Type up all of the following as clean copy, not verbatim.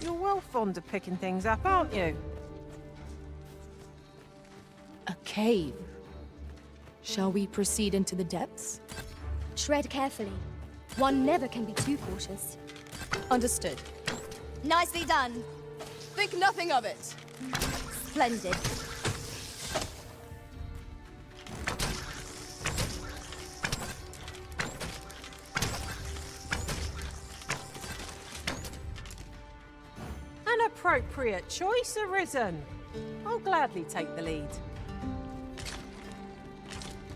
You're well fond of picking things up, aren't you? A cave. Shall we proceed into the depths? Tread carefully. One never can be too cautious. Understood. Nicely done. Think nothing of it. Splendid. An appropriate choice arisen. I'll gladly take the lead.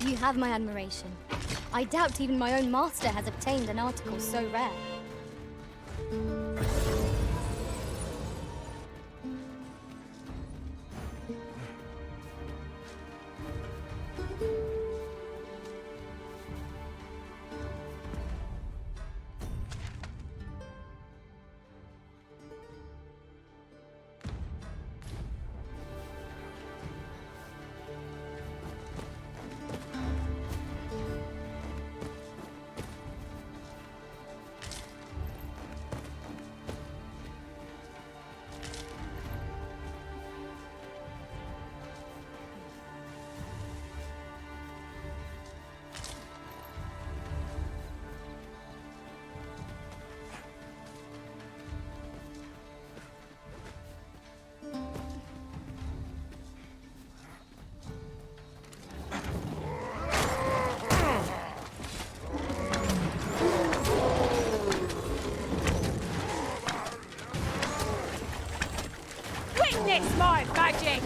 You have my admiration. I doubt even my own master has obtained an article so rare. Witness my magic!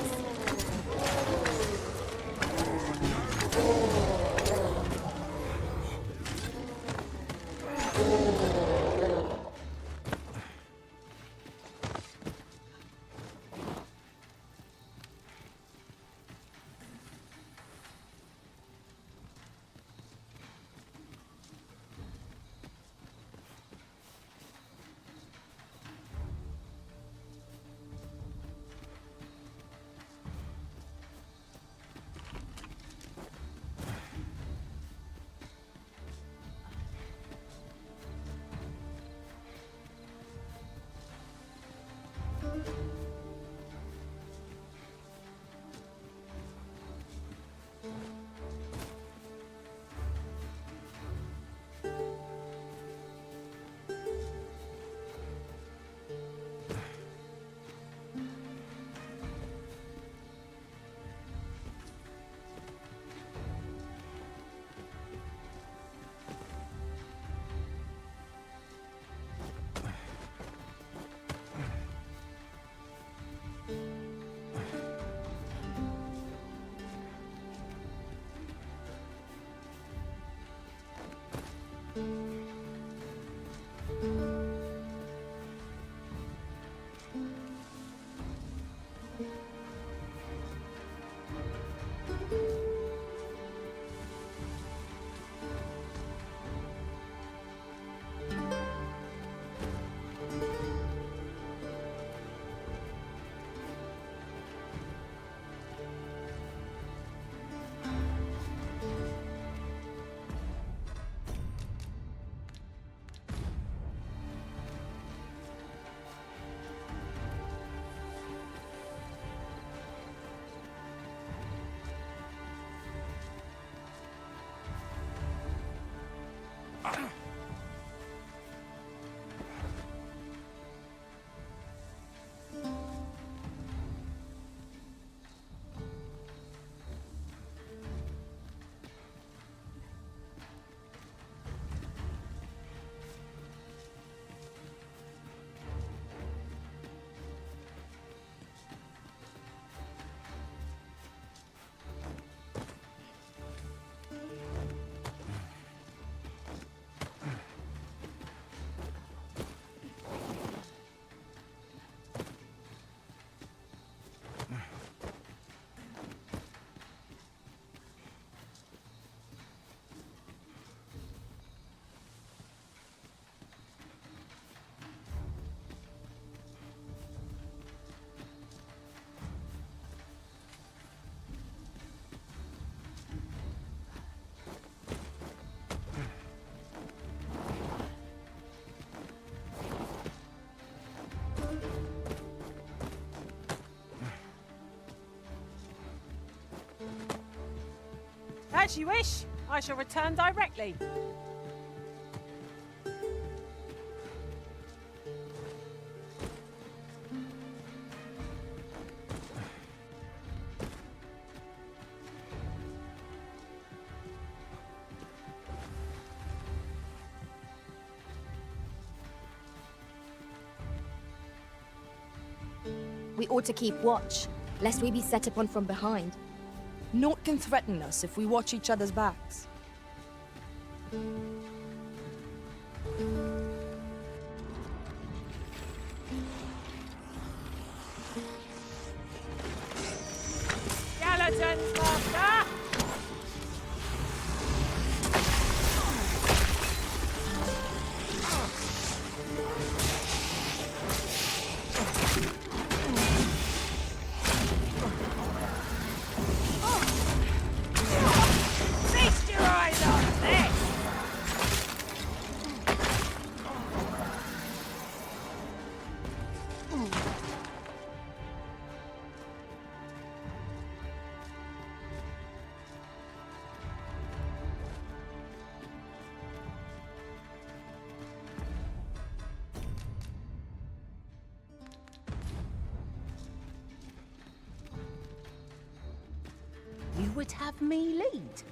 As you wish. I shall return directly. We ought to keep watch, lest we be set upon from behind. Naught can threaten us if we watch each other's backs. Skeletons, master! Feast your eyes on this! You would have me lead?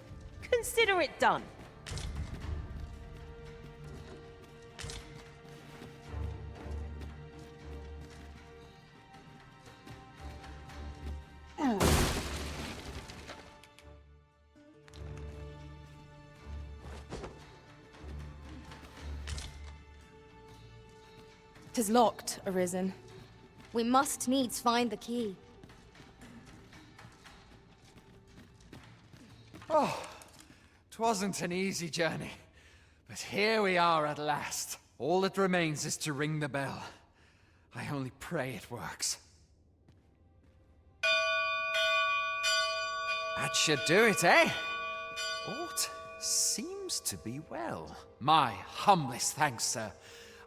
Consider it done. Tis locked, Arisen. We must needs find the key. Oh, 'twasn't an easy journey, but here we are at last. All that remains is to ring the bell. I only pray it works. That should do it, eh? Aught seems to be well. My humblest thanks, sir.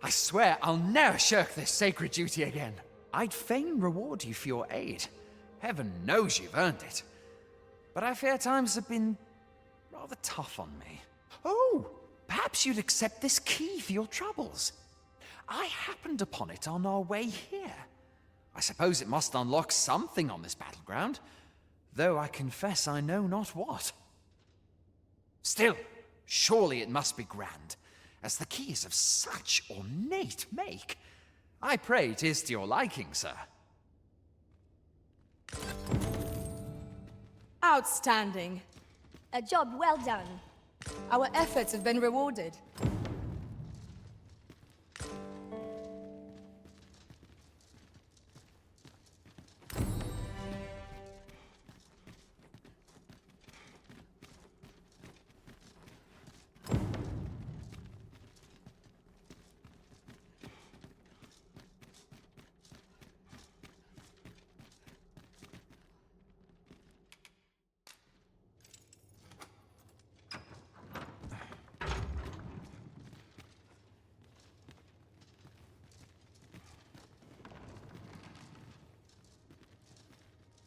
I swear I'll never shirk this sacred duty again. I'd fain reward you for your aid. Heaven knows you've earned it. But I fear times have been rather tough on me. Oh, perhaps you'd accept this key for your troubles. I happened upon it on our way here. I suppose it must unlock something on this battleground, though I confess I know not what. Still, surely it must be grand, as the key is of such ornate make. I pray 'tis to your liking, sir. Outstanding. A job well done. Our efforts have been rewarded.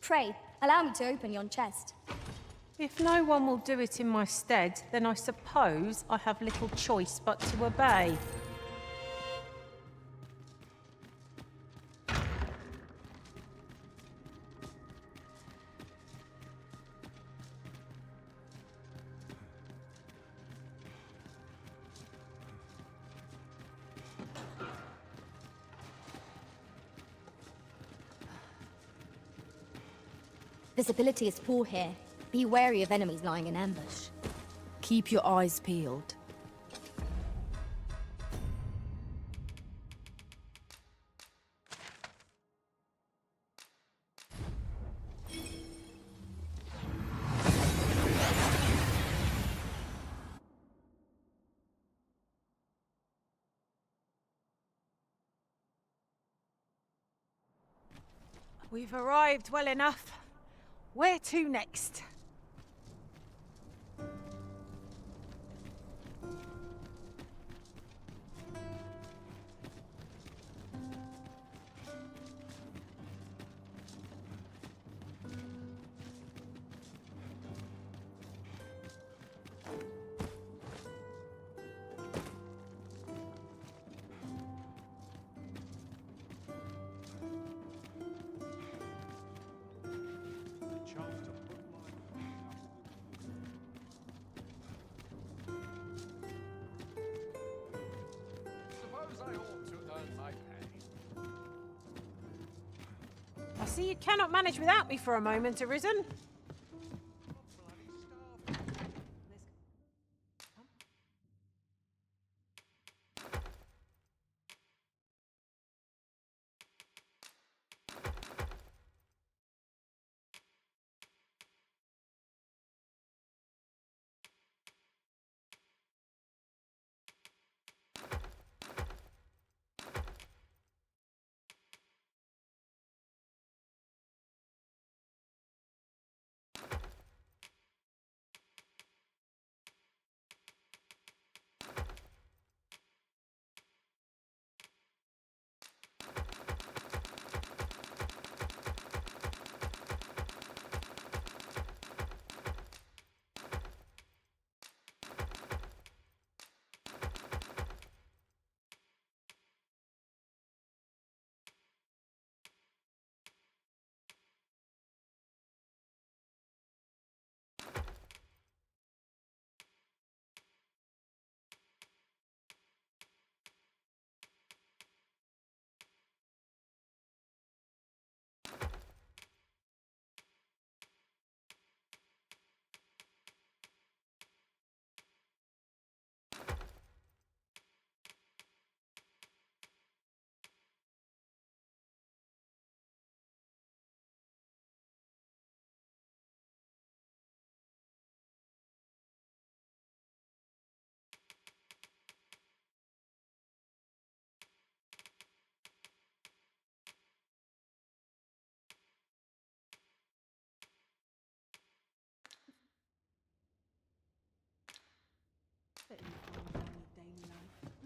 Pray, allow me to open yon chest. If no one will do it in my stead, then I suppose I have little choice but to obey. Visibility is poor here. Be wary of enemies lying in ambush. Keep your eyes peeled. We've arrived well enough. Where to next? see you cannot manage without me for a moment, Arisen.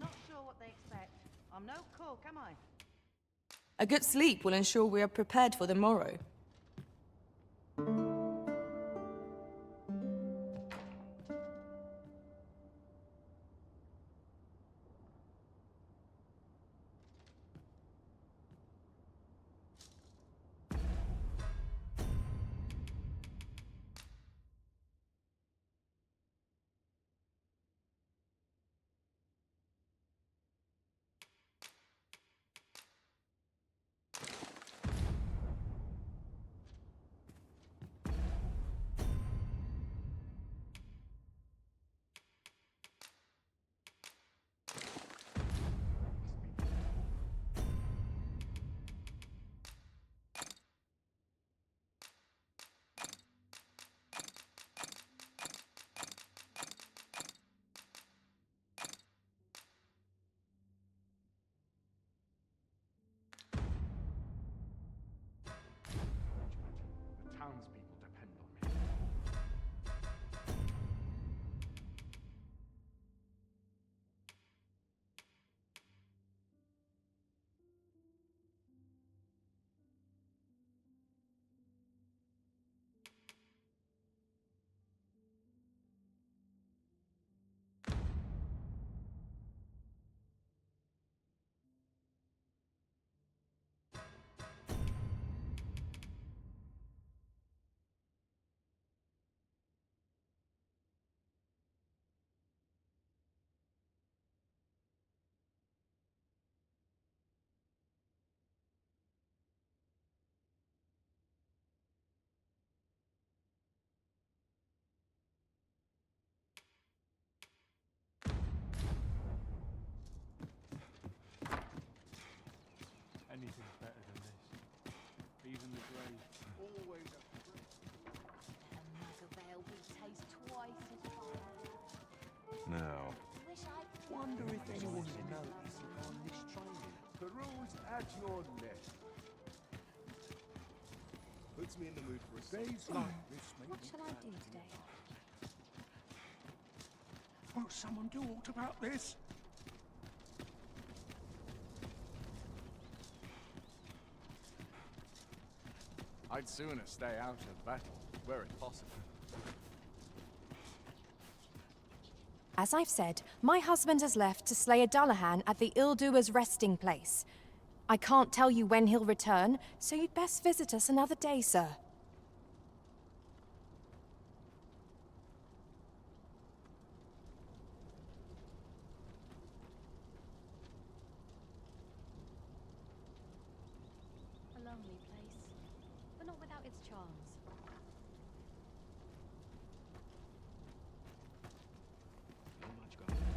Not sure what they expect. I'm no cook, am I? A good sleep will ensure we are prepared for the morrow. The townspeople depend on me. Anything's better than this. Even the grave. Always a Now, Wonder if anyone's noticed on this training. peruse at your left. Puts me in the mood for a days like this. What shall I do today? Won't someone do aught about this? I'd sooner stay out of battle, were it possible. As I've said, my husband has left to slay a Dullahan at the ill-doer's resting place. I can't tell you when he'll return, so you'd best visit us another day, sir. A lonely place. its charms. Not much going on.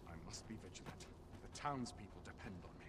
I must be vigilant. The townspeople depend on me.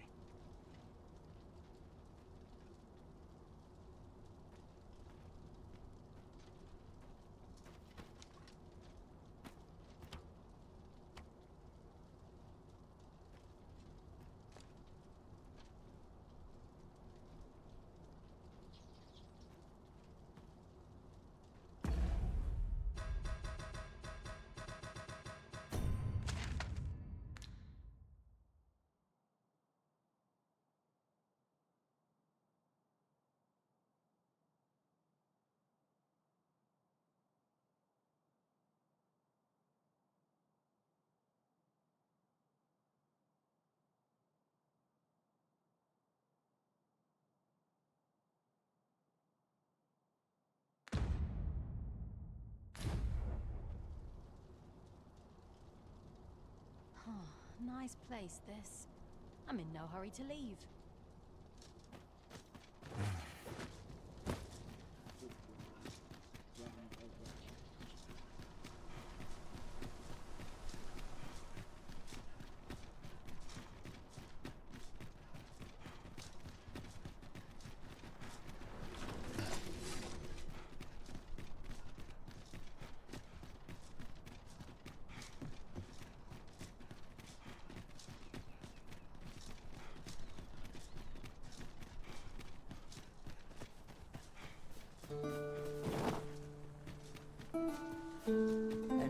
Nice place, this. I'm in no hurry to leave.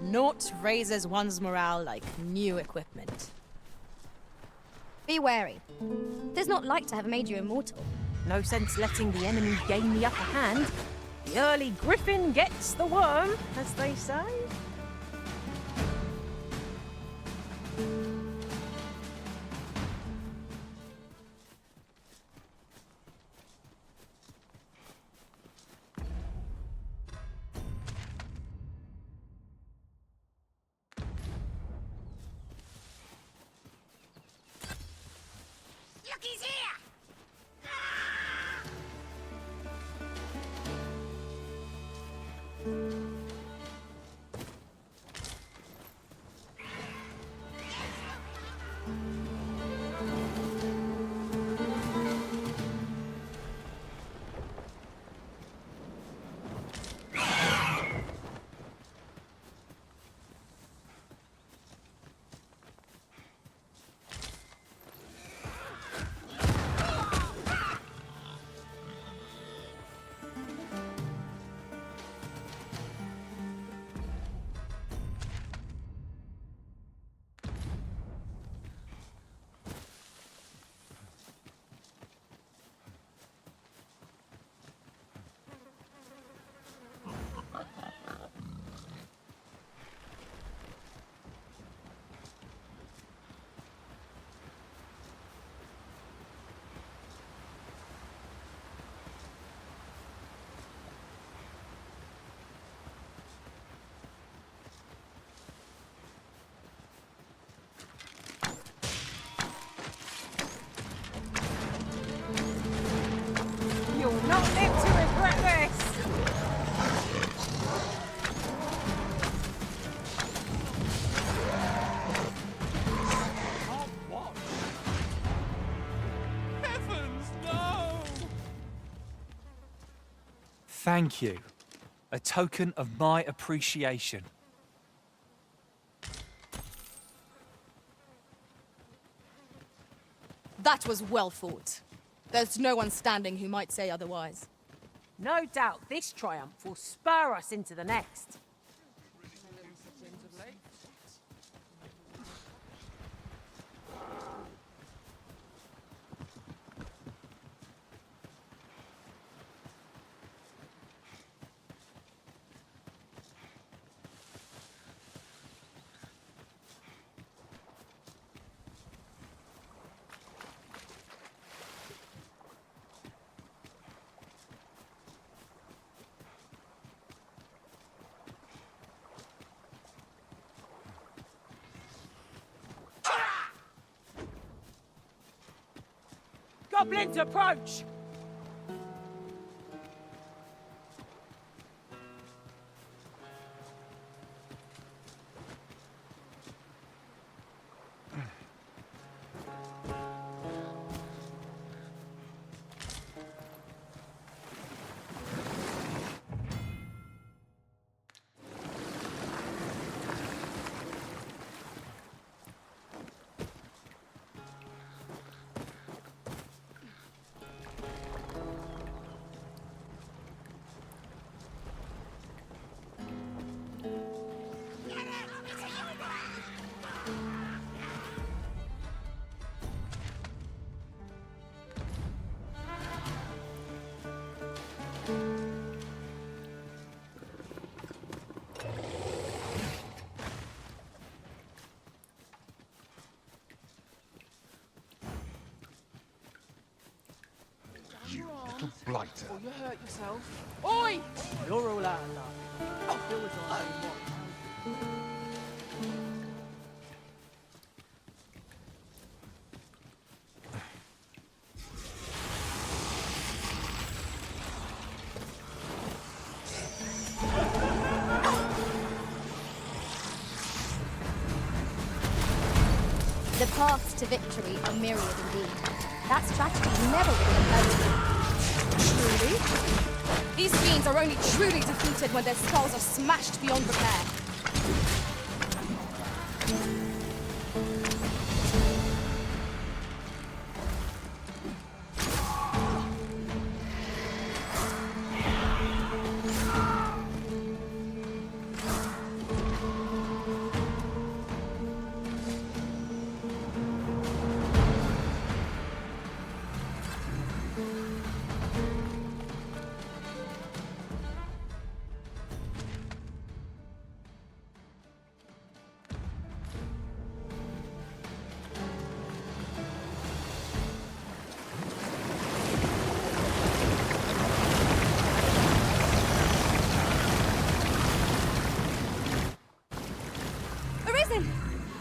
Naught raises one's morale like new equipment. Be wary. 'Tis not like to have made you immortal. No sense letting the enemy gain the upper hand. The early griffin gets the worm, as they say. Thank you. A token of my appreciation. That was well fought. There's no one standing who might say otherwise. No doubt this triumph will spur us into the next. Goblins approach! You little blighter. Oh, you hurt yourself. Oi! You're all out of luck. I feel as though I'm in one. The paths to victory are myriad indeed. That strategy never would have occurred to me. Truly? These fiends are only truly defeated when their skulls are smashed beyond repair.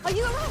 Are you alright?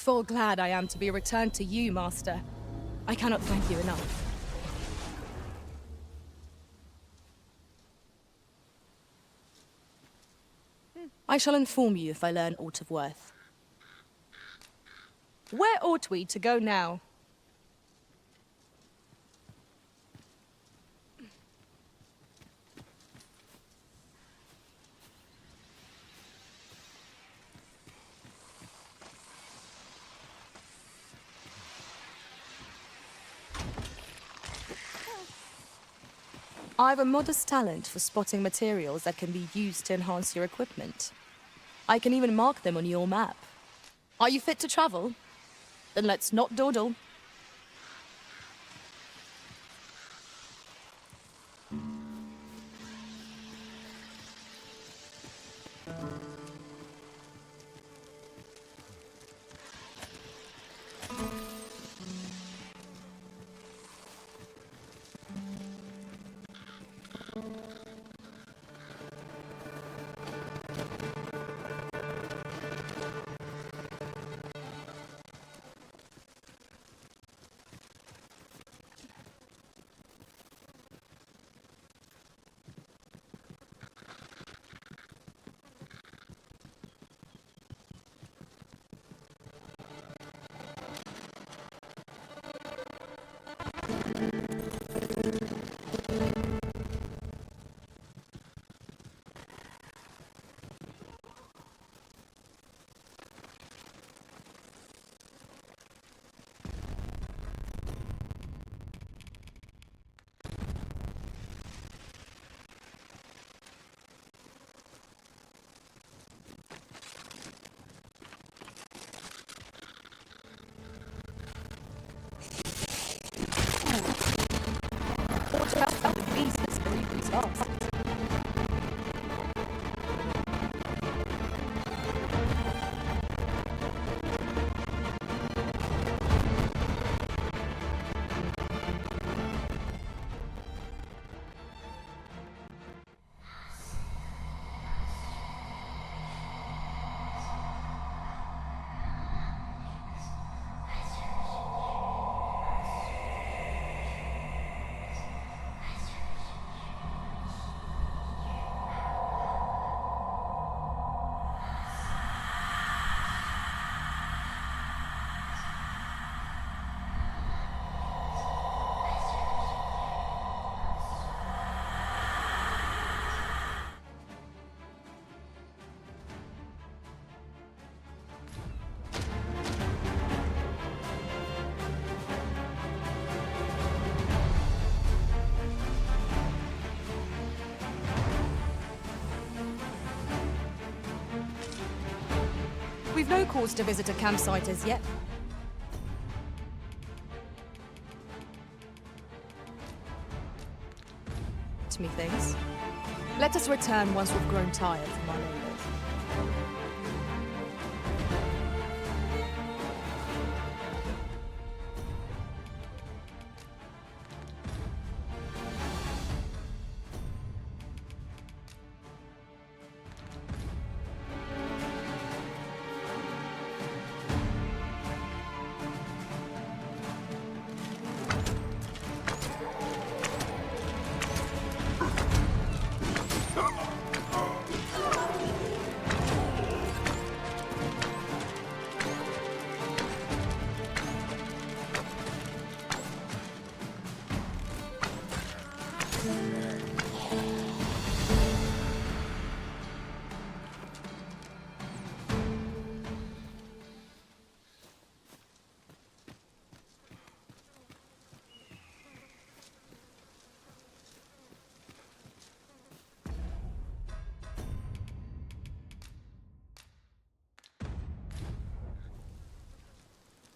full glad I am to be returned to you, Master. I cannot thank you enough. I shall inform you if I learn aught of worth. Where ought we to go now? I've a modest talent for spotting materials that can be used to enhance your equipment. I can even mark them on your map. Are you fit to travel? Then let's not dawdle. We've no cause to visit a campsite as yet. Methinks. Let us return once we've grown tired from our labours.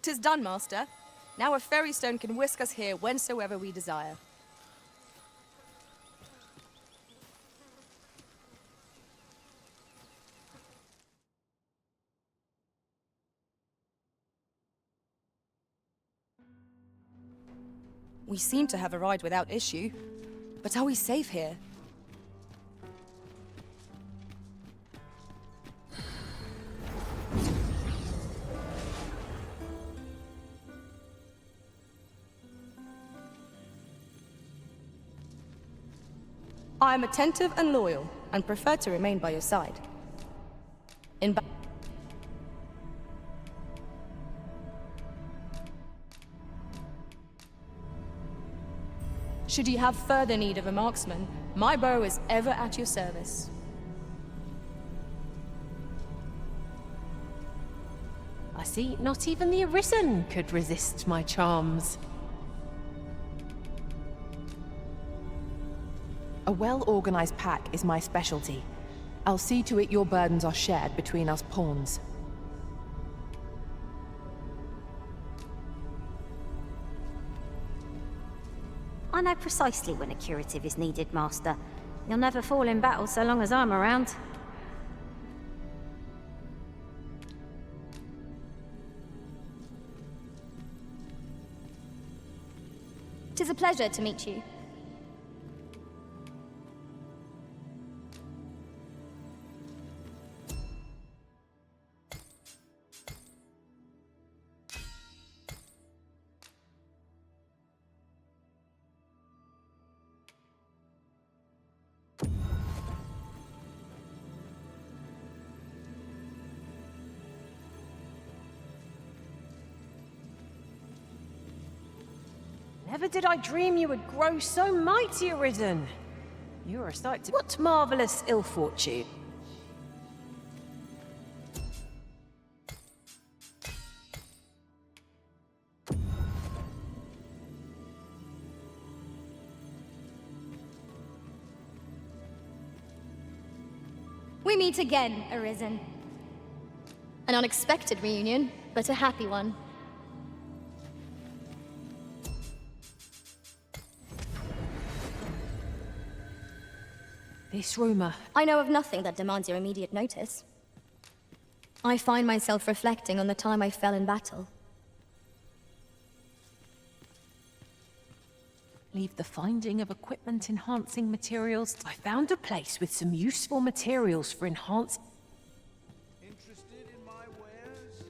"'Tis done, Master. Now a fairy stone can whisk us here whensoever we desire." We seem to have arrived without issue, but are we safe here? I am attentive and loyal, and prefer to remain by your side. In ba- Should you have further need of a marksman, my bow is ever at your service. I see not even the Arisen could resist my charms. A well-organized pack is my specialty. I'll see to it your burdens are shared between us pawns. I know precisely when a curative is needed, Master. You'll never fall in battle so long as I'm around. Tis a pleasure to meet you. Never did I dream you would grow so mighty, Arisen. You are a sight to... What marvelous ill fortune. We meet again, Arisen. An unexpected reunion, but a happy one. This rumor. I know of nothing that demands your immediate notice. I find myself reflecting on the time I fell in battle. Leave the finding of equipment-enhancing materials. I found a place with some useful materials for enhancing... Interested in my wares?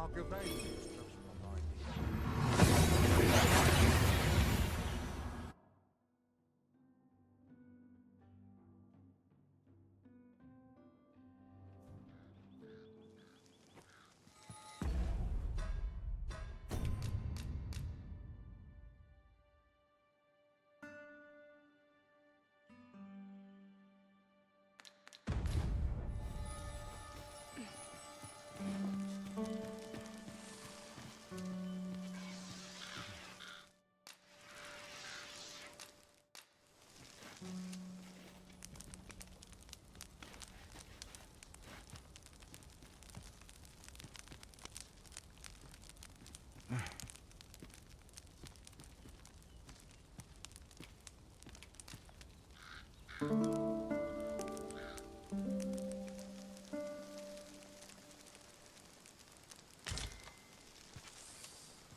Machiavelli's just behind me.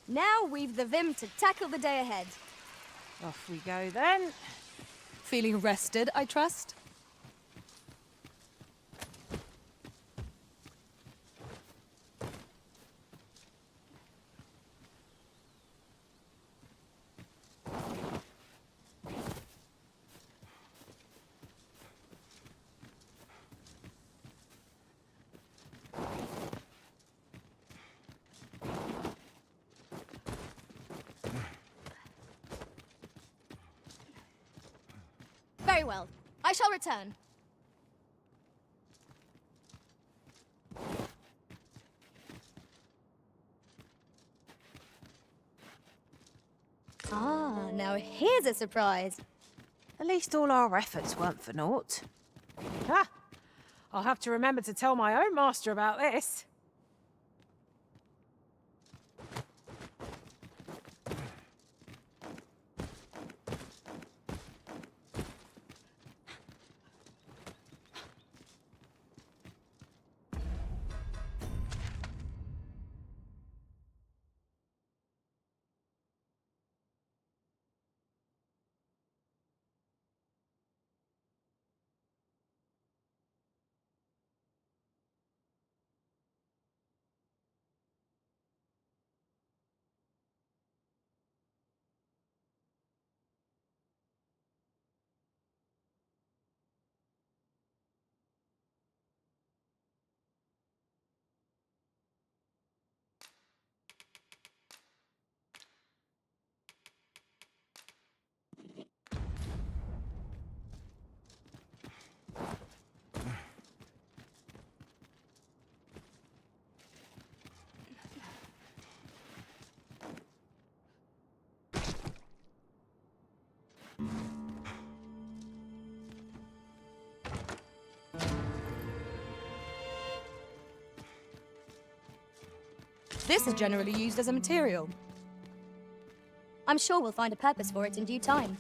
Now we've the vim to tackle the day ahead. Off we go then. Feeling rested, I trust? Very well. I shall return. Ah, now here's a surprise. At least all our efforts weren't for naught. Ha! I'll have to remember to tell my own master about this. This is generally used as a material. I'm sure we'll find a purpose for it in due time.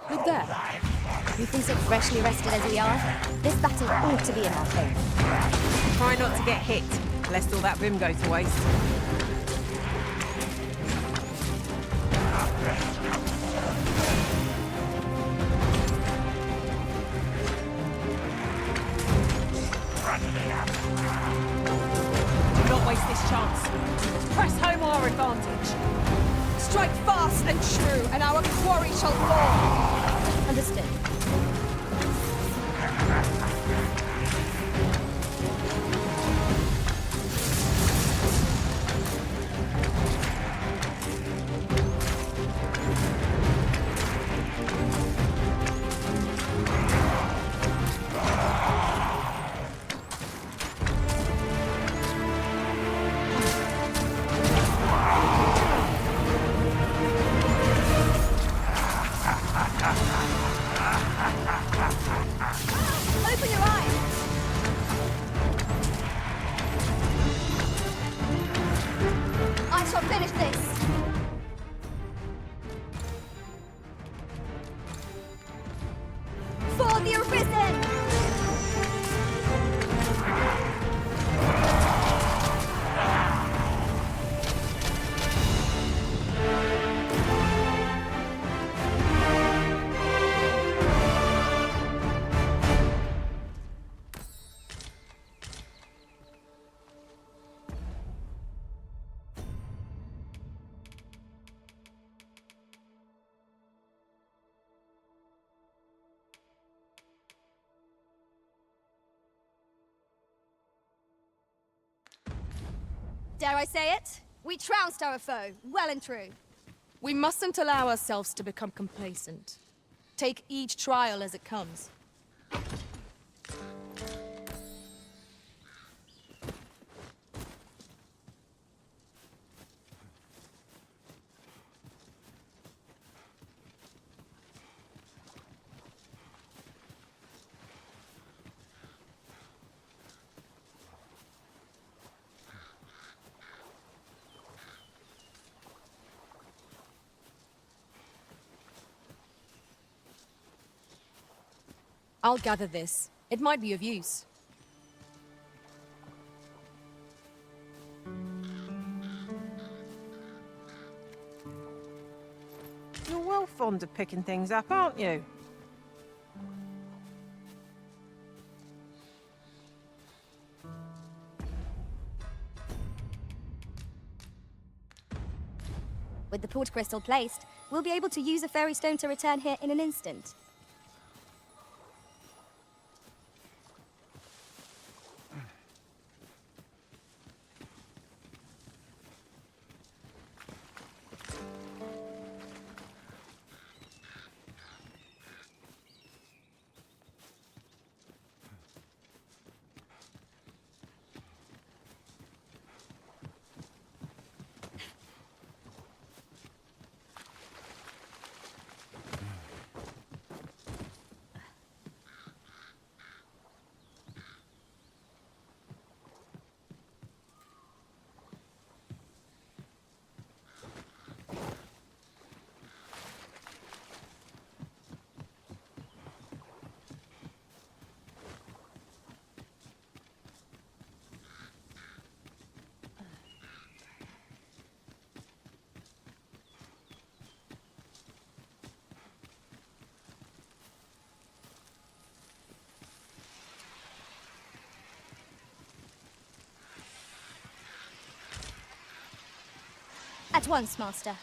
Look there. You think so freshly rested as we are? This battle ought to be in our favour. Try not to get hit, lest all that vim go to waste. Do not waste this chance. Let's press home our advantage. Strike fast and true, and our quarry shall fall. Understood. Open your eyes! I shall finish this! For the Arisen! Dare I say it? We trounced our foe, well and true. We mustn't allow ourselves to become complacent. Take each trial as it comes. I'll gather this. It might be of use. You're well fond of picking things up, aren't you? With the port crystal placed, we'll be able to use a fairy stone to return here in an instant. At once, Master.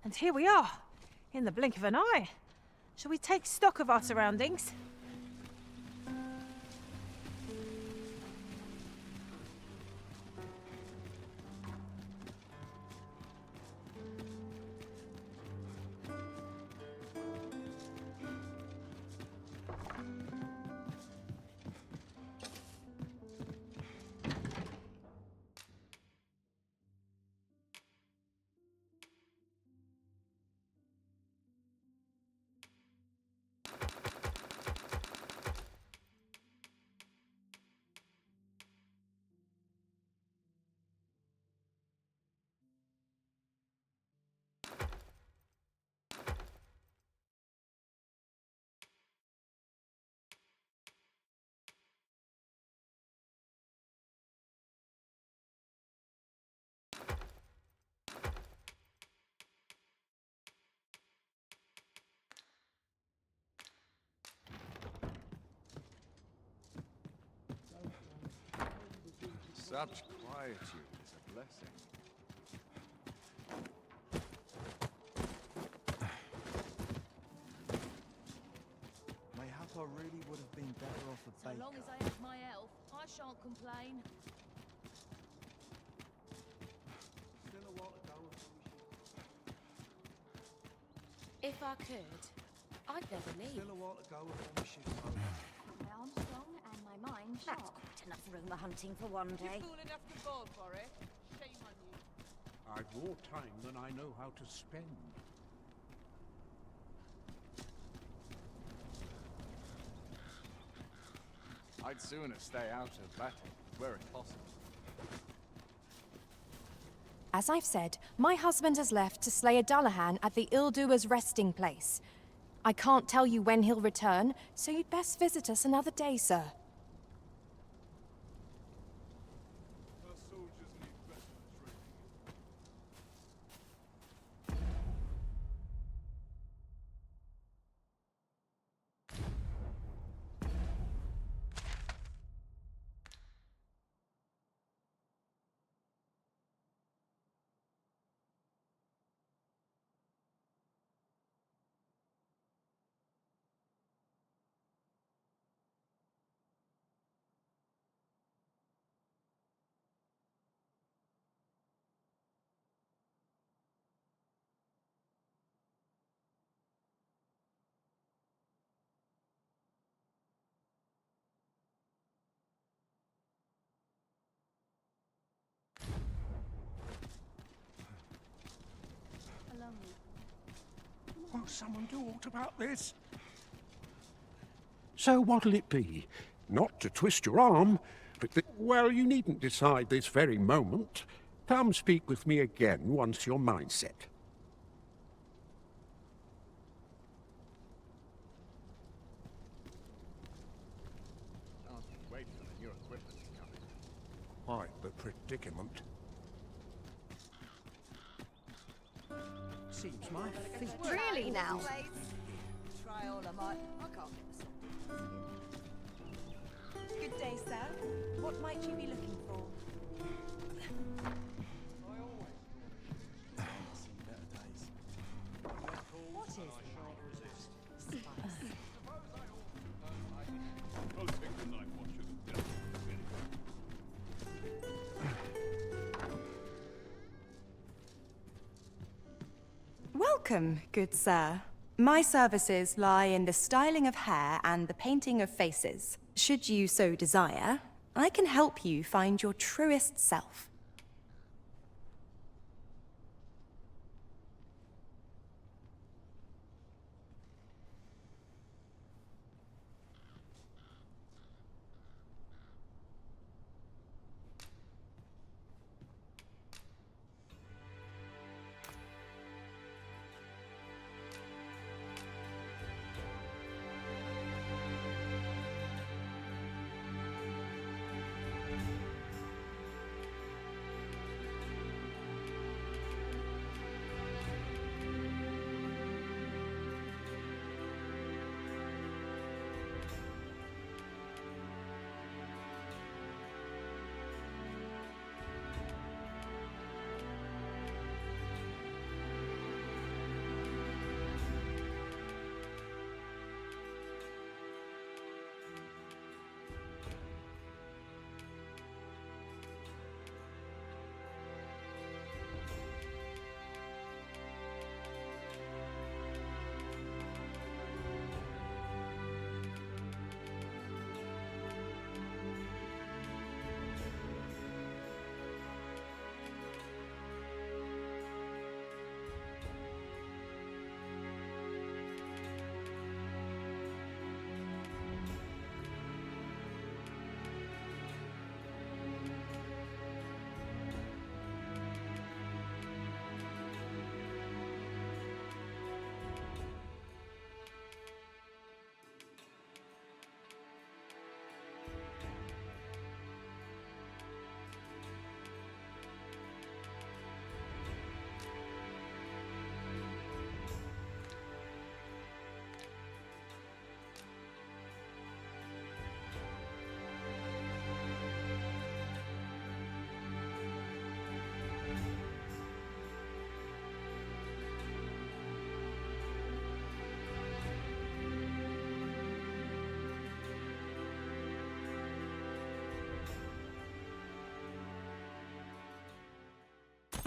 And here we are, in the blink of an eye. Shall we take stock of our surroundings? Such quietude is a blessing. Mayhap I really would have been better off a baker. So long as I have my elf, I shan't complain. Still a while to go before we If I could, I'd never leave. Still a while to go before we shift over. My arm's strong and my mind That's sharp. quite enough rumour hunting for one day. Fool enough to boil for it. Shame on you. I've more time than I know how to spend. I'd sooner stay out of battle, were it possible. As I've said, my husband has left to slay a Dullahan at the Ill-Doer's resting place. I can't tell you when he'll return, so you'd best visit us another day, sir. Our soldiers need better training. Won't someone do aught about this? So what'll it be? Not to twist your arm, but well, you needn't decide this very moment. Come speak with me again once your mind's set. Can't wait for the new equipment to come in. Quite the predicament. Seems my feet. Really now? Try all I might. I can't get the Good day, sir. What might you be looking for? What is I'll take the knife watch of the devil. Welcome, good sir. My services lie in the styling of hair and the painting of faces. Should you so desire, I can help you find your truest self.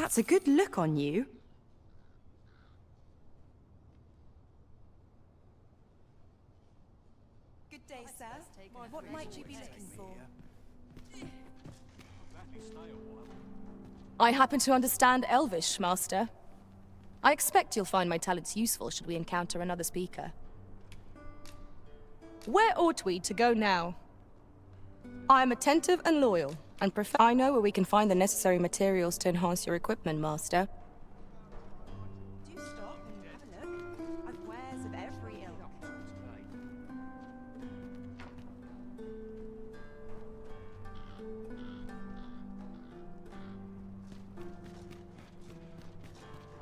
That's a good look on you. Good day, sir. What might you be looking for? I happen to understand Elvish, Master. I expect you'll find my talents useful should we encounter another speaker. Where ought we to go now? I am attentive and loyal, and I know where we can find the necessary materials to enhance your equipment, Master. Do stop and have a look. I've wares of every ilk.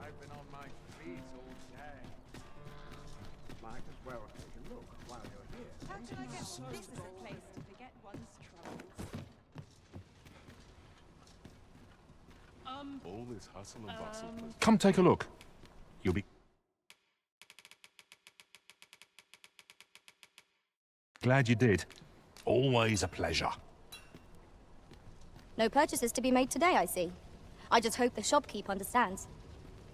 I've been on my feet all day. Might as well take a look while you're here. How can I get this? Is a place to forget one's troubles. All this hustle and bustle. Come take a look. You'll be glad you did. Always a pleasure. No purchases to be made today, I see. I just hope the shopkeep understands.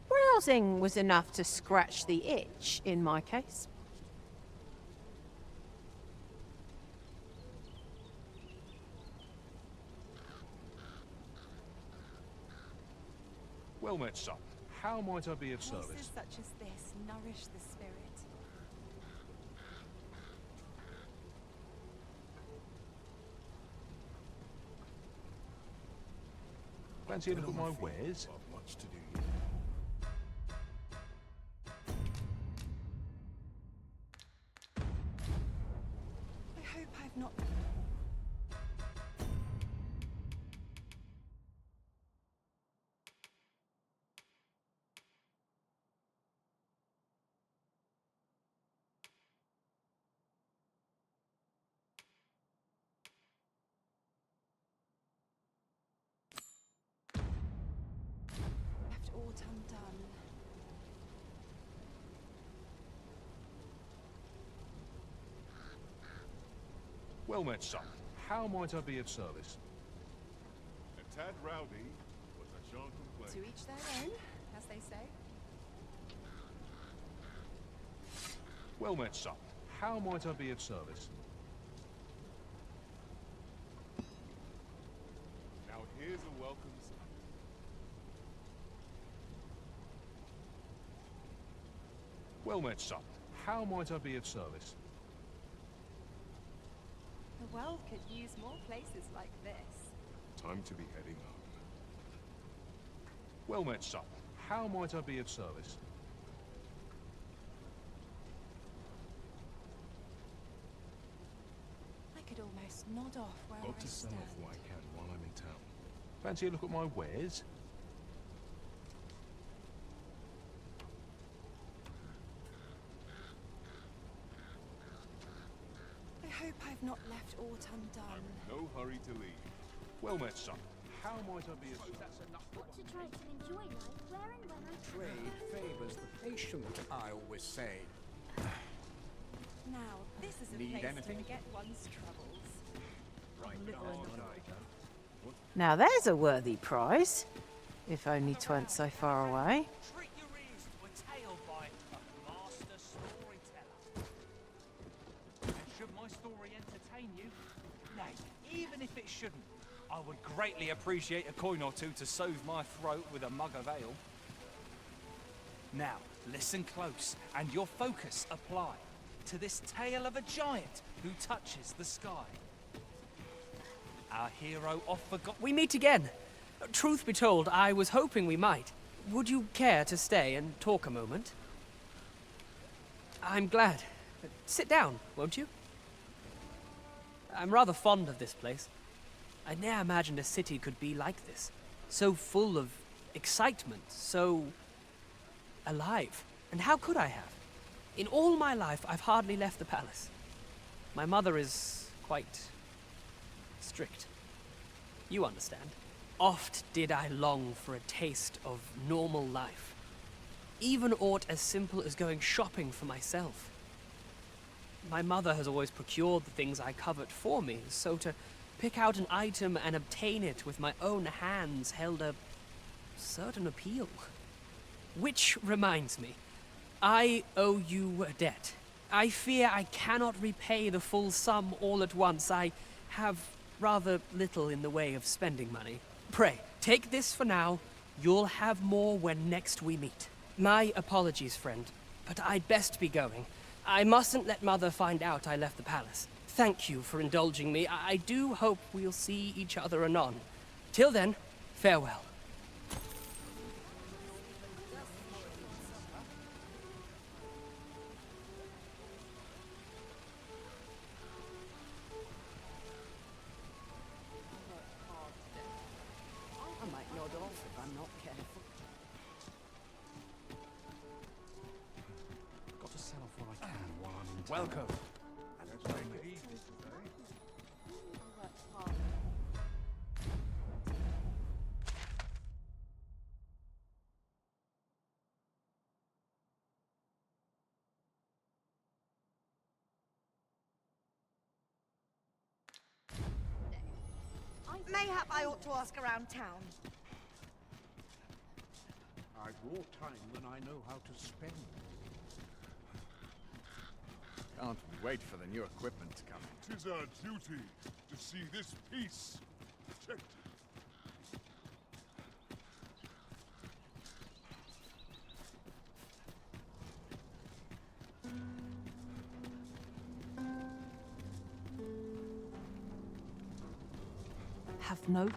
Browsing was enough to scratch the itch, in my case. Well met, son. How might I be of service? Places such as this nourish the spirit. Fancy a look at my wares? Much to do. I hope I've not... left aught undone. Well met, son. How might I be of service? A tad rowdy, but I shan't complain. To each their own, as they say. Well met, son. How might I be of service? Now here's a welcome sign. Well met, son. How might I be of service? The world could use more places like this. Time to be heading home. Well met, son. How might I be of service? I could almost nod off where Got I to sell stand. off what I can while I'm in town. Fancy a look at my wares? I hope I've not left aught undone. No hurry to leave. Well met, son. How might I be of service? Got to try to enjoy life where and when I Trade favours the patient, I always say. Now, this is a Need place anything? to forget one's troubles. Now there's a worthy prize. If only 'tweren't so far away. Treat your ears to a tale by a master storyteller. And should my story entertain you, nay, even if it shouldn't, I would greatly appreciate a coin or two to soothe my throat with a mug of ale. Now, listen close, and your focus apply to this tale of a giant who touches the sky. Our hero oft forgot. We meet again. Truth be told, I was hoping we might. Would you care to stay and talk a moment? I'm glad. Sit down, won't you? I'm rather fond of this place. I ne'er imagined a city could be like this. So full of excitement, so alive. And how could I have? In all my life, I've hardly left the palace. My mother is quite strict. You understand. Oft did I long for a taste of normal life. Even aught as simple as going shopping for myself. My mother has always procured the things I covet for me, so to pick out an item and obtain it with my own hands held a certain appeal. Which reminds me, I owe you a debt. I fear I cannot repay the full sum all at once. I have rather little in the way of spending money. Pray, take this for now. You'll have more when next we meet. My apologies, friend, but I'd best be going. I mustn't let Mother find out I left the palace. Thank you for indulging me. I do hope we'll see each other anon. Till then, farewell. I might nod off if I'm not careful. Got to sell off what I can while I'm in town. Welcome. And it's like the evening today. Mayhap I ought to ask around town. I've more time than I know how to spend. Can't wait for the new equipment to come in. 'Tis our duty to see this peace protected. Have no...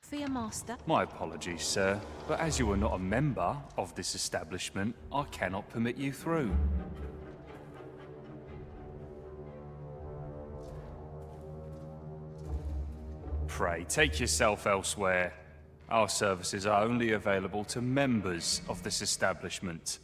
For your master. My apologies, sir, but as you are not a member of this establishment, I cannot permit you through. Pray, take yourself elsewhere. Our services are only available to members of this establishment.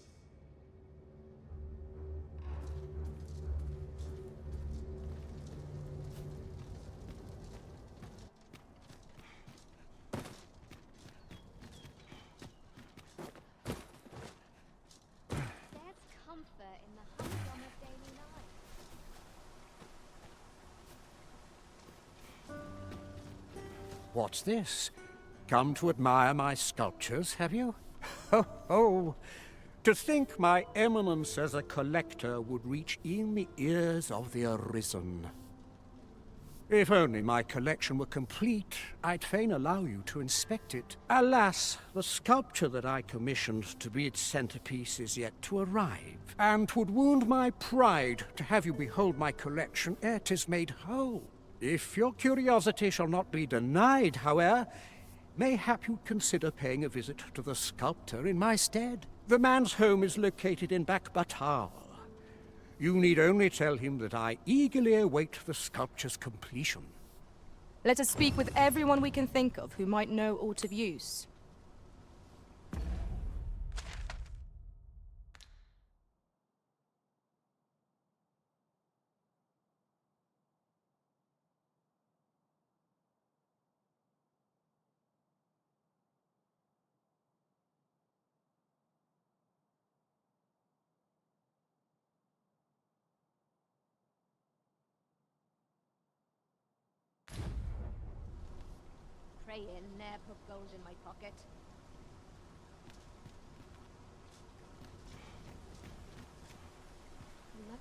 What's this? Come to admire my sculptures, have you? Ho, ho! To think my eminence as a collector would reach in the ears of the arisen. If only my collection were complete, I'd fain allow you to inspect it. Alas, the sculpture that I commissioned to be its centerpiece is yet to arrive, and 'twould wound my pride to have you behold my collection ere 'tis made whole. If your curiosity shall not be denied, however, mayhap you'd consider paying a visit to the sculptor in my stead. The man's home is located in Backbatal. You need only tell him that I eagerly await the sculpture's completion. Let us speak with everyone we can think of who might know aught of use. Praying, ne'er put gold in my pocket.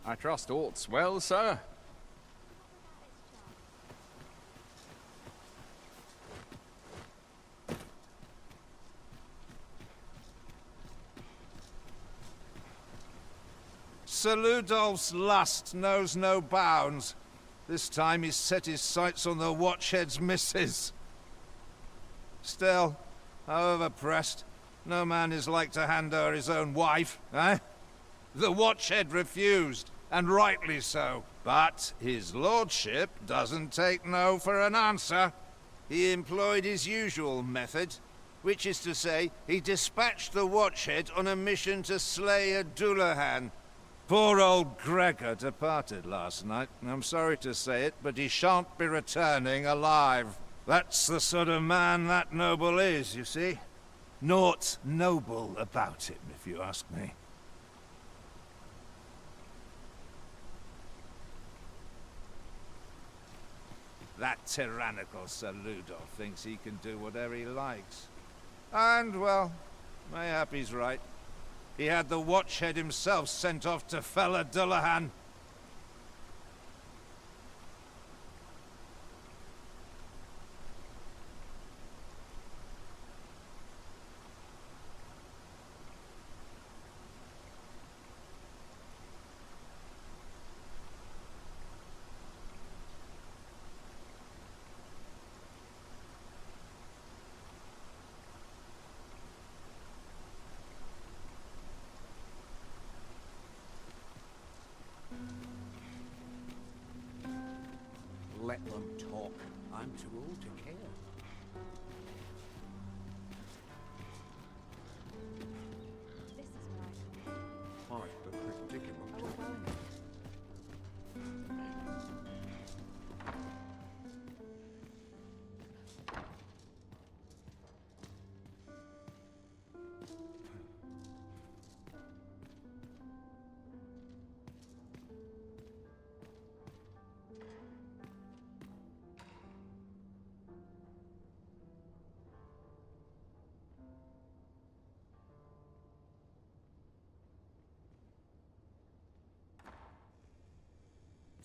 I trust aught's well, sir. Sir Ludolf's lust knows no bounds. This time he's set his sights on the Watchhead's missus. Still, however pressed, no man is like to hand her his own wife, eh? The Watchhead refused, and rightly so. But his lordship doesn't take no for an answer. He employed his usual method, which is to say, he dispatched the Watchhead on a mission to slay a Dullahan. Poor old Gregor departed last night. I'm sorry to say it, but he shan't be returning alive. That's the sort of man that noble is, you see. Naught noble about him, if you ask me. That tyrannical Sir Ludolf thinks he can do whatever he likes. And, well, mayhap he's right. He had the Watchhead himself sent off to fell a Dullahan. Let them talk. I'm too old to care. Quite the predicament.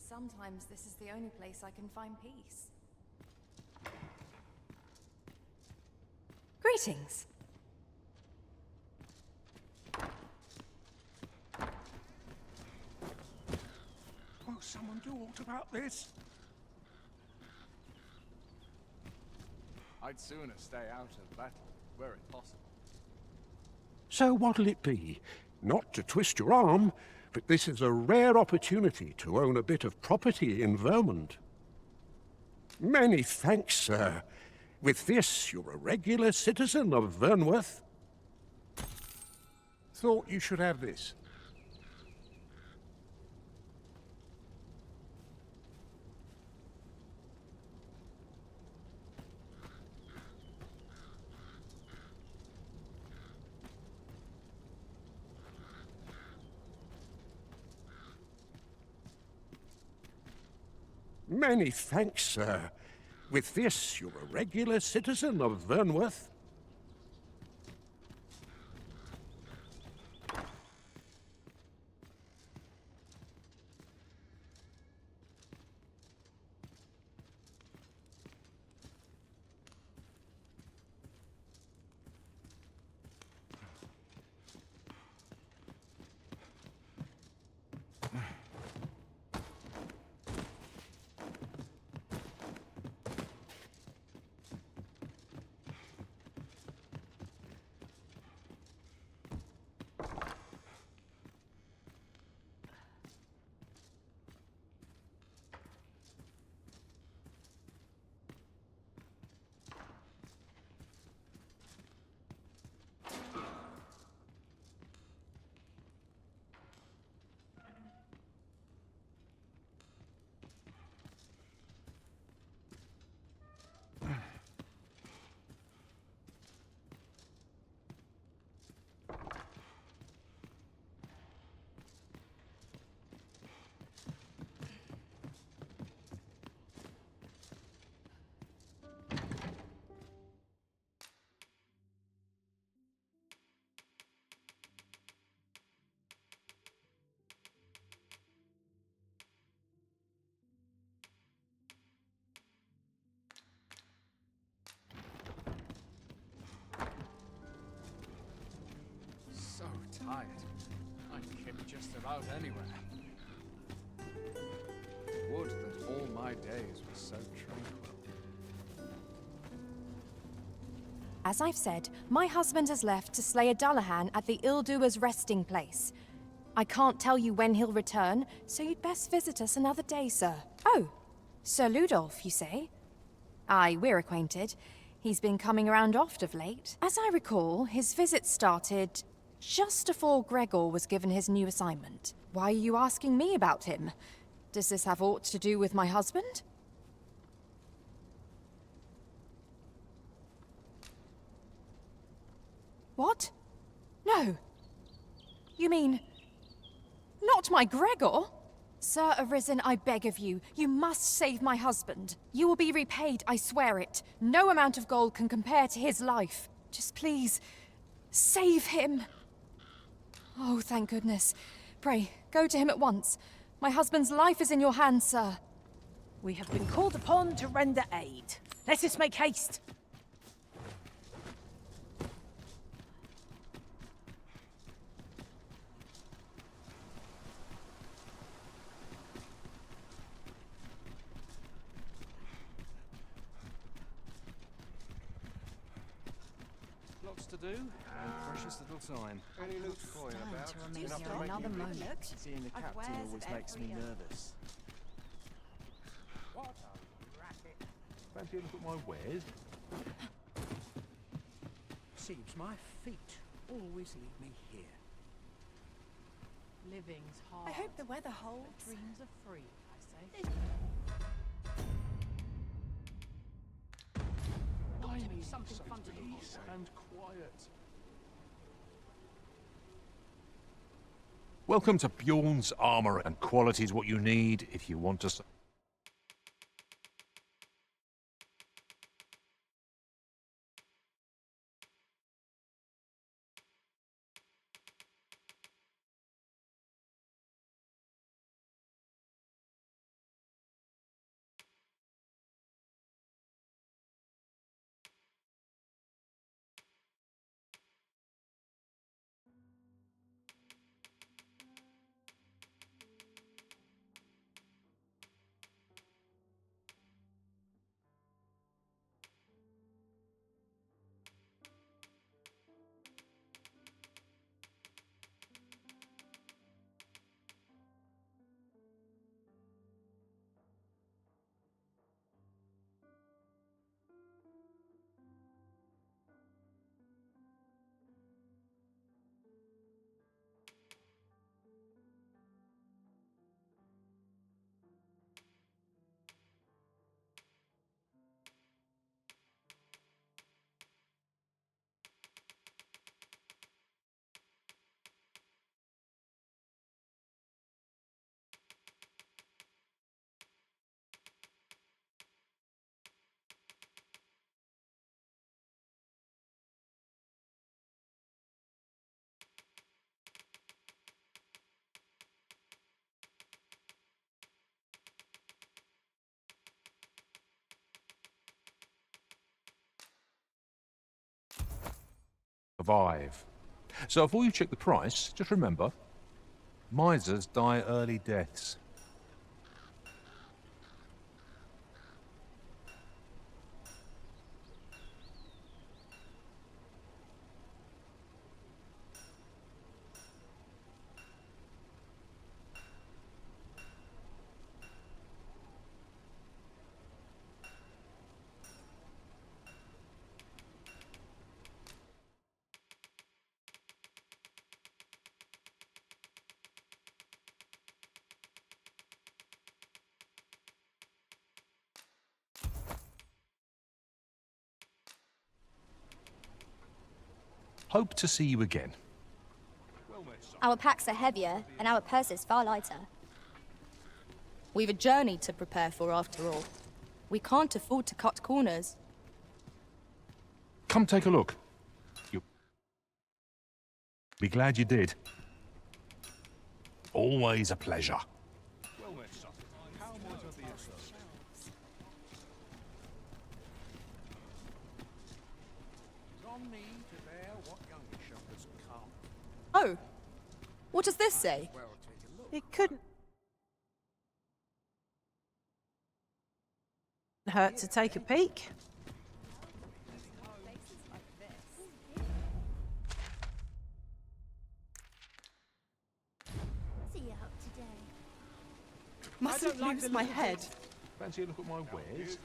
Sometimes this is the only place I can find peace. Greetings. Won't someone do aught about this? I'd sooner stay out of battle, were it possible. So what'll it be? Not to twist your arm, but this is a rare opportunity to own a bit of property in Vermont. Many thanks, sir. With this, you're a regular citizen of Vernworth. Thought you should have this. Many thanks, sir. With this, you're a regular citizen of Vernworth. So tired. I'd kip just about anywhere. Would that all my days were so tranquil. As I've said, my husband has left to slay a Dullahan at the Ill-Doer's resting place. I can't tell you when he'll return, so you'd best visit us another day, sir. Oh, Sir Ludolf, you say? Aye, we're acquainted. He's been coming around oft of late. As I recall, his visit started just before Gregor was given his new assignment. Why are you asking me about him? Does this have aught to do with my husband? What? No. You mean... not my Gregor? Sir Arisen, I beg of you, you must save my husband. You will be repaid, I swear it. No amount of gold can compare to his life. Just please, save him. Oh, thank goodness. Pray, go to him at once. My husband's life is in your hands, sir. We have been called upon to render aid. Let us make haste. Lots to do, and precious little time. Any loot coin about? Enough to make another you rich. moment. Seeing the captain always makes me nervous. What a racket. Fancy a look at my wares? Seems my feet always lead me here. Living's hard. I hope the weather holds. Dreams are free, I say. I need something fun to do. Peace and quiet. Welcome to Bjorn's Armour, and quality is what you need if you want to... Survive. So before you check the price, just remember, misers die early deaths. Hope to see you again. Our packs are heavier, and our purses far lighter. We've a journey to prepare for after all. We can't afford to cut corners. Come take a look. You'll be glad you did. Always a pleasure. Well met, son. How might I be of service? It's on me to bear what younger shoppers can't. Oh, what does this say? Well, take a look. It couldn't hurt to take a peek. Mustn't lose my head. Fancy a look at my wares?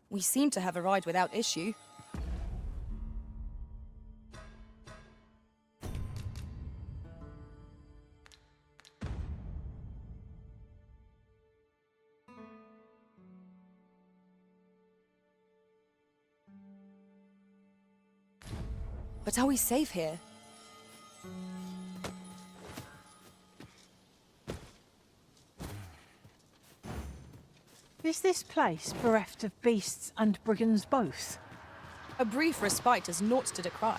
We seem to have arrived without issue. But are we safe here? Is this place bereft of beasts and brigands both? A brief respite is naught to decry.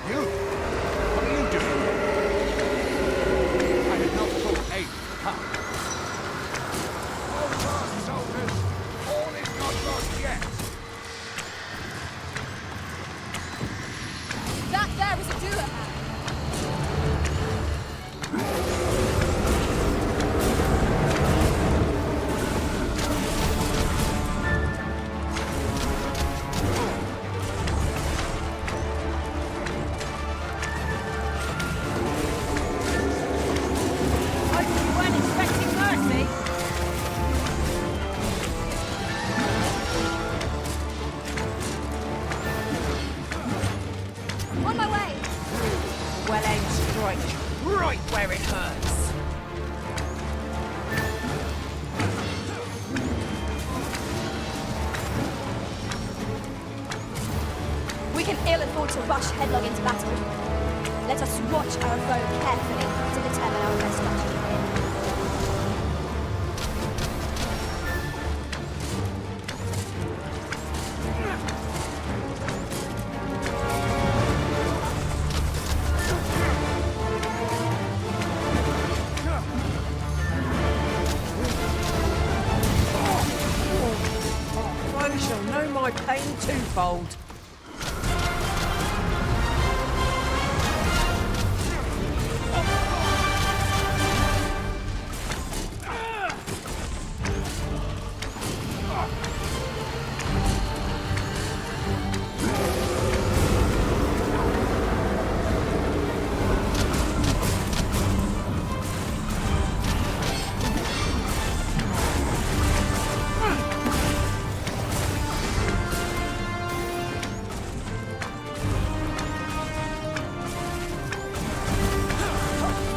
You? What are you doing? I had not thought aid would come. Hold fast, soldiers! All is not lost yet! That there is a doer! On my way! Well-aimed strike, right where it hurts. We can ill afford to rush headlong into battle. Let us watch our foe carefully to determine our best strategy. I shall know my pain twofold.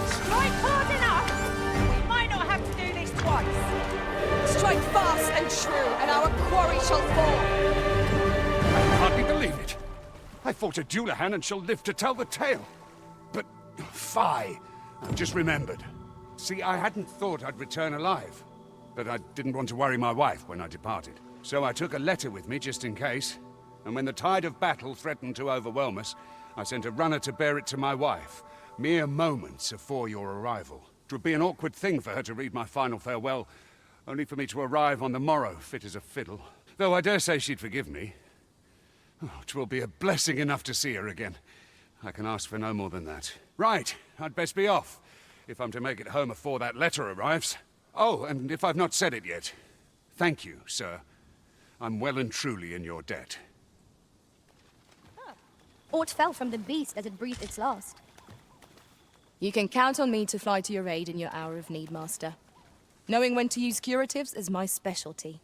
Strike hard enough! We might not have to do this twice. Strike fast and true, and our quarry shall fall! I can hardly believe it. I fought a Dullahan and shall live to tell the tale. But, fie, I've just remembered. See, I hadn't thought I'd return alive. But I didn't want to worry my wife when I departed. So I took a letter with me just in case. And when the tide of battle threatened to overwhelm us, I sent a runner to bear it to my wife, mere moments before your arrival. It would be an awkward thing for her to read my final farewell, only for me to arrive on the morrow, fit as a fiddle. Though I dare say she'd forgive me. Oh, 'twill be a blessing enough to see her again. I can ask for no more than that. Right, I'd best be off, if I'm to make it home afore that letter arrives. Oh, and if I've not said it yet, thank you, sir. I'm well and truly in your debt. Aught fell from the beast as it breathed its last. You can count on me to fly to your aid in your hour of need, Master. Knowing when to use curatives is my specialty.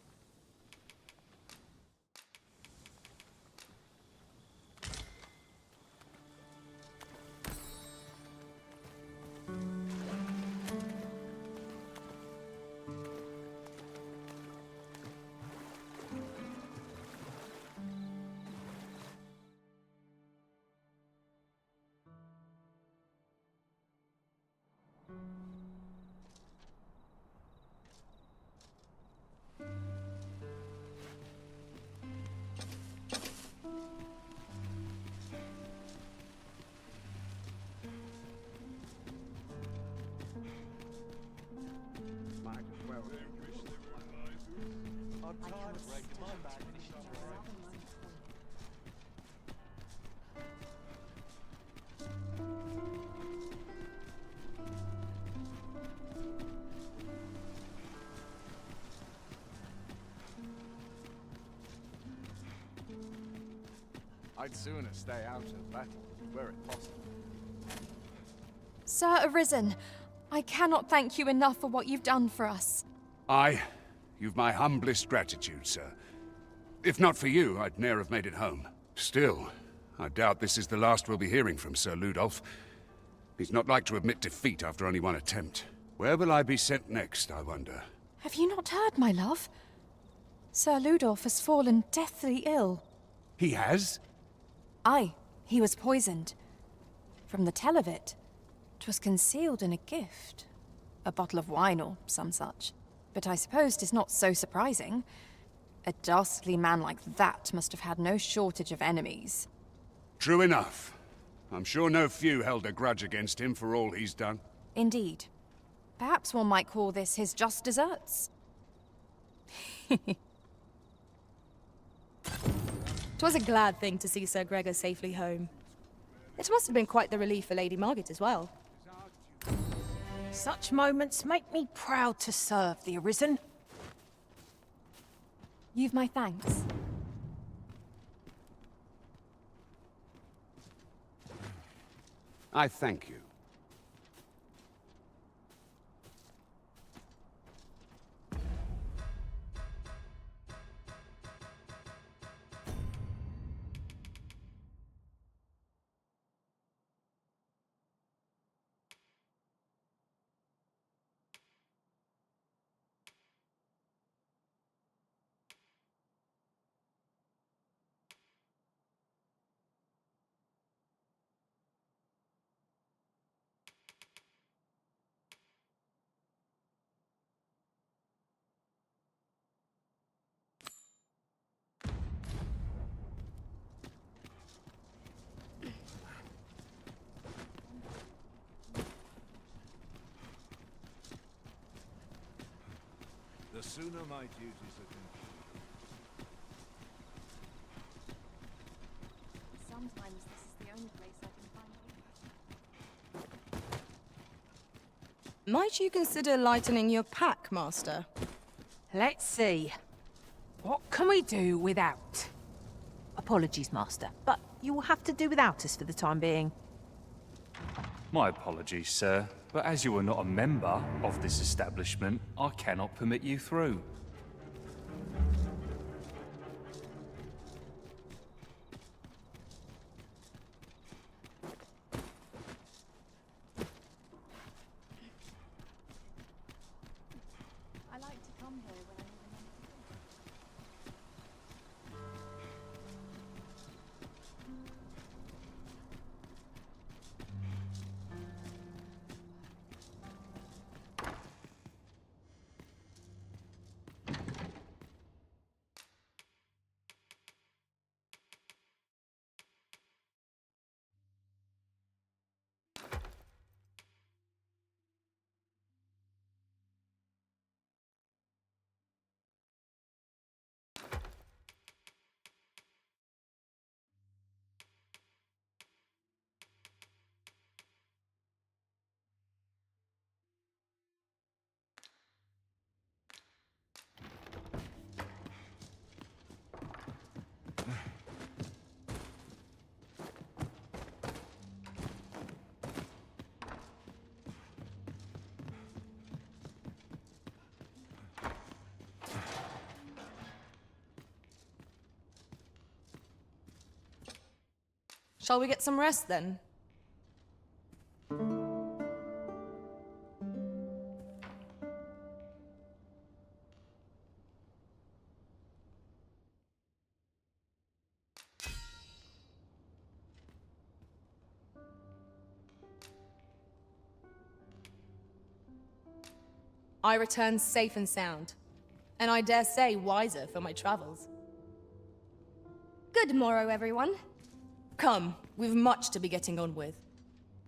I'd sooner stay out of battle, were it possible. Sir Arisen, I cannot thank you enough for what you've done for us. You've my humblest gratitude, sir. If not for you, I'd ne'er have made it home. Still, I doubt this is the last we'll be hearing from Sir Ludolf. He's not like to admit defeat after only one attempt. Where will I be sent next, I wonder? Have you not heard, my love? Sir Ludolf has fallen deathly ill. He has? Aye, he was poisoned. From the tell of it, 'twas concealed in a gift. A bottle of wine or some such. But I suppose 'tis not so surprising. A dastardly man like that must have had no shortage of enemies. True enough. I'm sure no few held a grudge against him for all he's done. Indeed. Perhaps one might call this his just deserts. 'Twas a glad thing to see Sir Gregor safely home. It must have been quite the relief for Lady Margaret as well. Such moments make me proud to serve the Arisen. You've my thanks. I thank you. The sooner my duties are complete. Sometimes this is the only place I can find you. Might you consider lightening your pack, Master? Let's see. What can we do without? Apologies, Master, but you will have to do without us for the time being. My apologies, sir, but as you are not a member of this establishment, I cannot permit you through. I like to come here when I need a minute to think. Shall we get some rest then? I return safe and sound, and I dare say wiser for my travels. Good morrow, everyone. Come, we've much to be getting on with.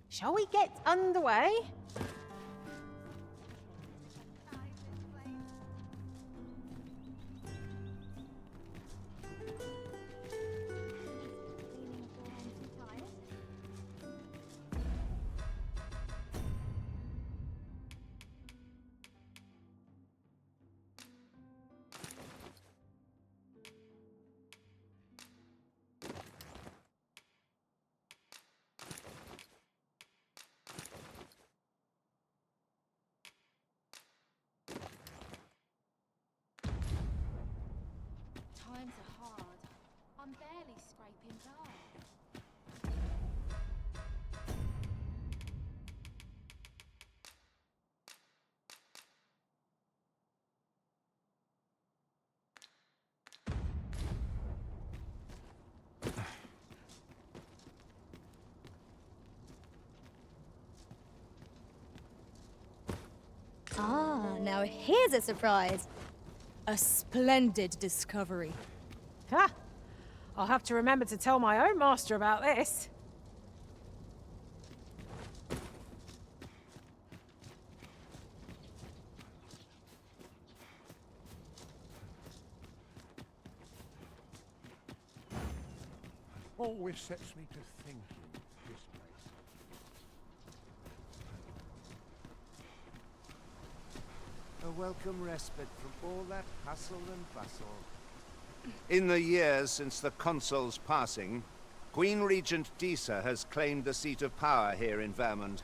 Shall we get underway? times are hard. I'm barely scraping by. Ah, now here's a surprise. A splendid discovery. Ha! I'll have to remember to tell my own master about this. Always sets me to thinking, this place. A welcome respite from all that hustle and bustle. In the years since the consul's passing, Queen Regent Disa has claimed the seat of power here in Vermund.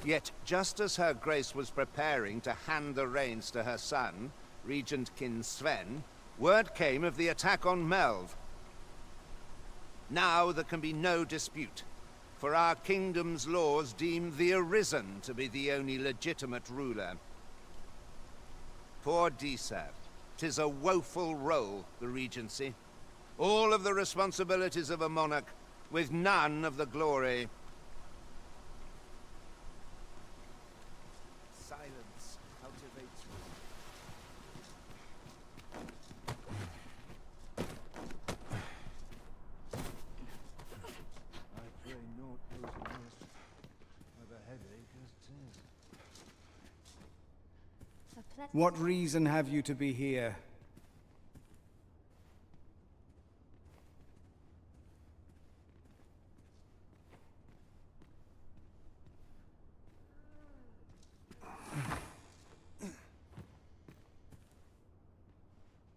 Yet, just as her grace was preparing to hand the reins to her son, Regent Kin Sven, word came of the attack on Melv. Now there can be no dispute, for our kingdom's laws deem the Arisen to be the only legitimate ruler. Poor Disa. 'Tis a woeful role, the Regency. All of the responsibilities of a monarch, with none of the glory. Silence cultivates I pray naught goes amiss. I've a headache as 'tis. What reason have you to be here?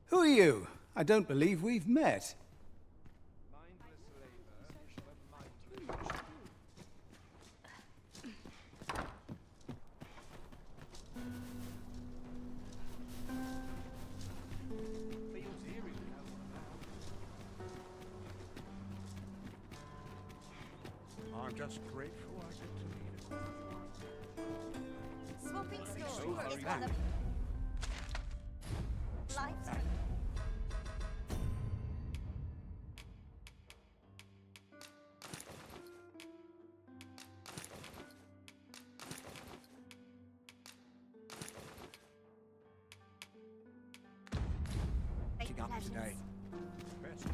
Who are you? I don't believe we've met. I'm just grateful I get to meet a Swapping stories So is one of life's Picking up today. best.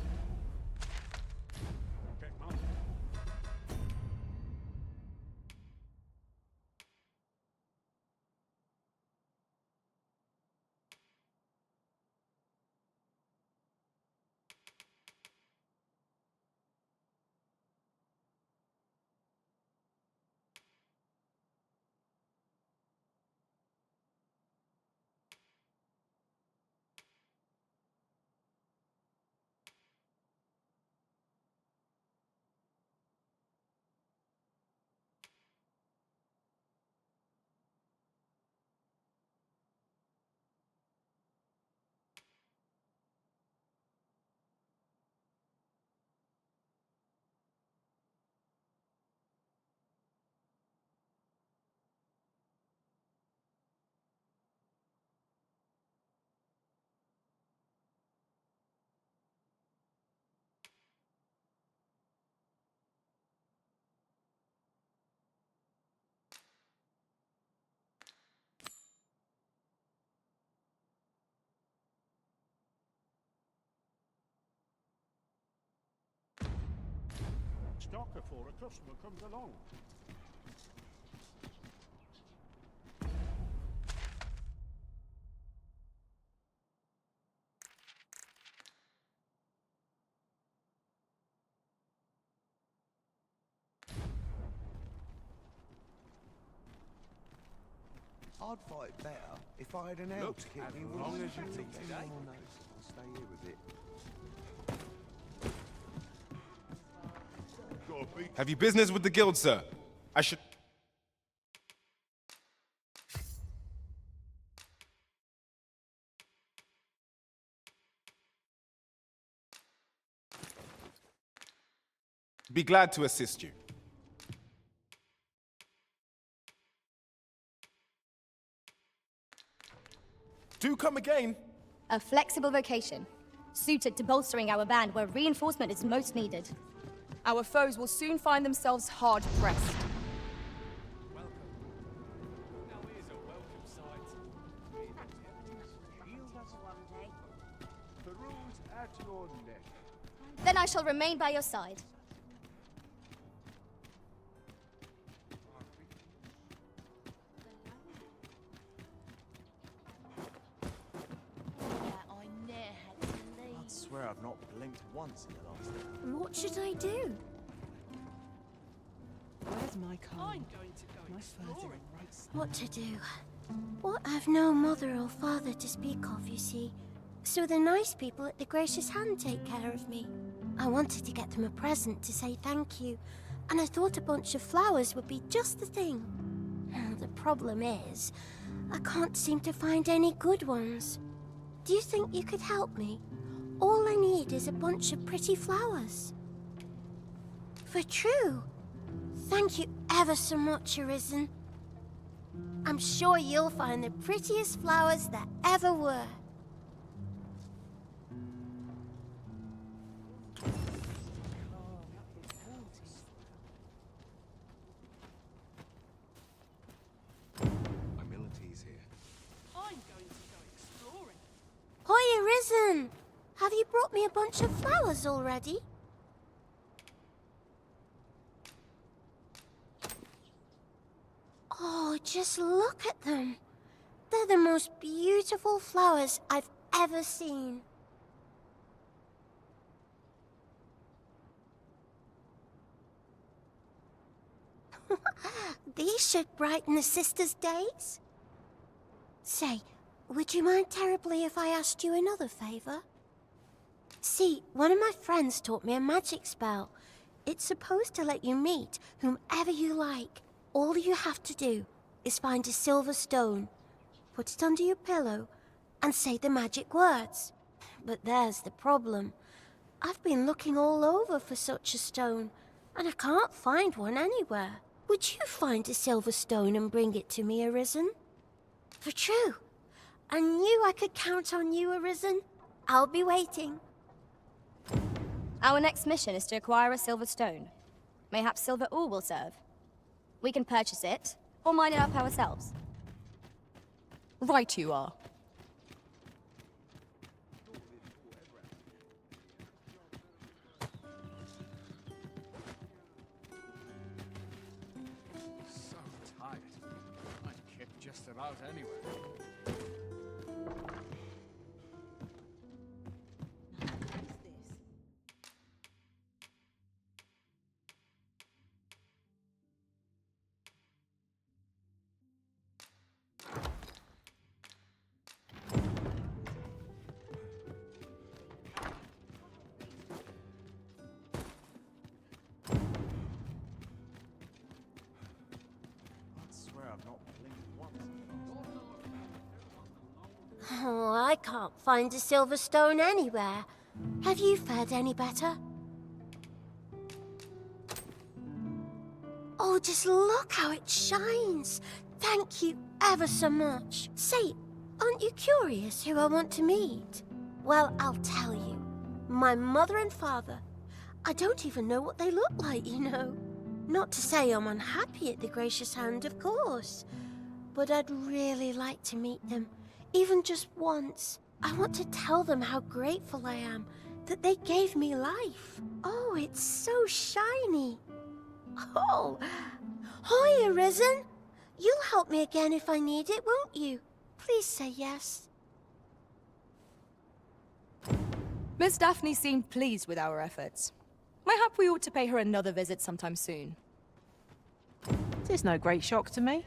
Check mum. Stock before a customer comes along. I'd fight better if I had an elf to keep me as warm. long as you If think anyone knows, I'll stay here with it. Have you business with the guild, sir? I should... Be glad to assist you. Do come again. A flexible vocation, suited to bolstering our band where reinforcement is most needed. Our foes will soon find themselves hard-pressed. Then I shall remain by your side. I swear I've not blinked once in the last hour. What should I do? Where's my car? I'm going to go exploring. What to do? Well, I've no mother or father to speak of, you see. So the nice people at the Gracious Hand take care of me. I wanted to get them a present to say thank you, and I thought a bunch of flowers would be just the thing. The problem is, I can't seem to find any good ones. Do you think you could help me? All I need is a bunch of pretty flowers. For true. Thank you ever so much, Arisen. I'm sure you'll find the prettiest flowers that ever were. Humility's here. I'm going to go exploring. Hi, Arisen! Have you brought me a bunch of flowers already? Oh, just look at them. They're the most beautiful flowers I've ever seen. These should brighten the sisters' days. Say, would you mind terribly if I asked you another favor? See, one of my friends taught me a magic spell. It's supposed to let you meet whomever you like. All you have to do is find a silver stone, put it under your pillow, and say the magic words. But there's the problem. I've been looking all over for such a stone, and I can't find one anywhere. Would you find a silver stone and bring it to me, Arisen? For true. I knew I could count on you, Arisen. I'll be waiting. Our next mission is to acquire a silver stone. Mayhaps silver ore will serve. We can purchase it, or mine it up ourselves. Right you are. So tired. I'd kick just about anywhere. Oh, I can't find a silver stone anywhere. Have you fared any better? Oh, just look how it shines. Thank you ever so much. Say, aren't you curious who I want to meet? Well, I'll tell you. My mother and father. I don't even know what they look like, you know. Not to say I'm unhappy at the Gracious Hand, of course. But I'd really like to meet them. Even just once. I want to tell them how grateful I am that they gave me life. Oh, it's so shiny. Oh, hi, Arisen. You'll help me again if I need it, won't you? Please say yes. Miss Daphne seemed pleased with our efforts. Mayhap we ought to pay her another visit sometime soon. It's no great shock to me.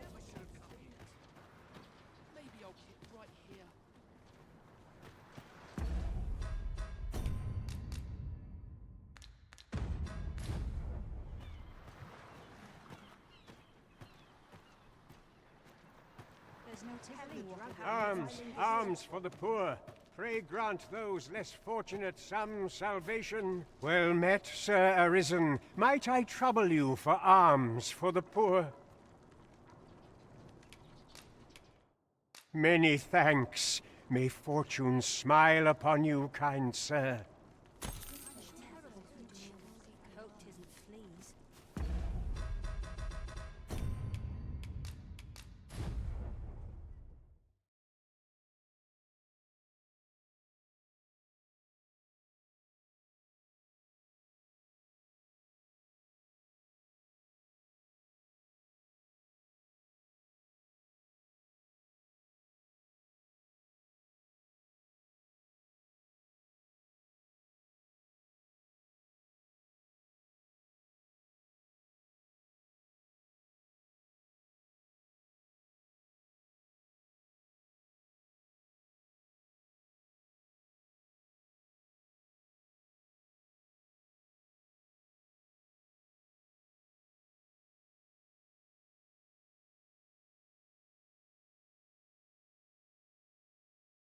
Arms, arms for the poor. Pray grant those less fortunate some salvation. Well met, Sir Arisen. Might I trouble you for alms for the poor? Many thanks. May fortune smile upon you, kind sir.